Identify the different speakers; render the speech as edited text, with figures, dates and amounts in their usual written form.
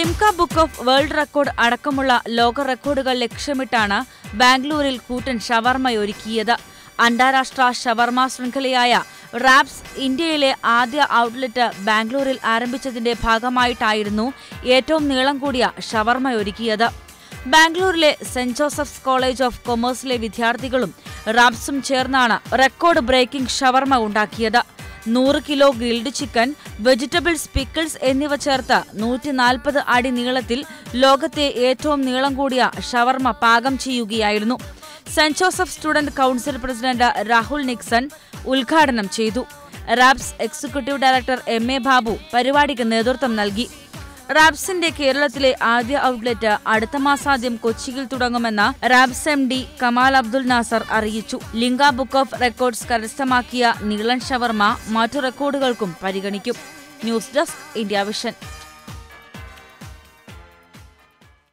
Speaker 1: Limca book of world record അടക്കമുള്ള ലോക റെക്കോർഡുകൾ ലക്ഷ്യമിട്ടാണ് ബാംഗ്ലൂരിൽ കൂറ്റൻ ഷവർമ ഒരുക്കിയത്. അന്താരാഷ്ട്ര ഷവർമ ശൃംഖലയായ റാബ്സ് ഇന്ത്യയിലെ ആദ്യ ഔട്ട്ലെറ്റ് ബാംഗ്ലൂരിൽ ആരംഭിച്ചതിന്റെ ഭാഗമായിട്ടായിരുന്നു ഏറ്റവും നീളം കൂടിയ ഷവർമ ഒരുക്കിയത്. ബാംഗ്ലൂരിലെ സെന്റ് ജോസഫ്സ് കോളേജ് ഓഫ് കൊമേഴ്സിലെ വിദ്യാർത്ഥികളും റാബ്സും ചേർന്നാണ് റെക്കോർഡ് ബ്രേക്കിംഗ് ഷവർമ ഉണ്ടാക്കിയത്. 100 kilo grilled chicken, vegetables, pickles എന്നിവ ചേർത്ത് 140 അടി നീളത്തിൽ ലോകത്തെ ഏറ്റവും നീളം കൂടിയ ഷവർമ പാകം ചെയ്യുകയായിരുന്നു. Saint Joseph student council president Rahul Nixon ഉദ്ഘാടനം ചെയ്തു. റാബ്സ് എക്സിക്യൂട്ടീവ് ഡയറക്ടർ MA ബാബു പരിപാടിക്ക് നേതൃത്വം നൽകി. റാബ്സിന്റെ കേരളത്തിലെ ആദ്യ ഔട്ട്ലെറ്റ് അടുത്ത മാസാദ്യം കൊച്ചിയിൽ തുടങ്ങുമെന്ന് റാബ്സ് MD കമാൽ അബ്ദുൽ നാസർ അറിയിച്ചു. ലിംക ബുക്ക് ഓഫ് റെക്കോർഡ്സ് കരസ്ഥമാക്കിയ നീളൻ ഷവർമ മറ്റു റെക്കോർഡുകൾക്കും പരിഗണിക്കും. News desk, India vision.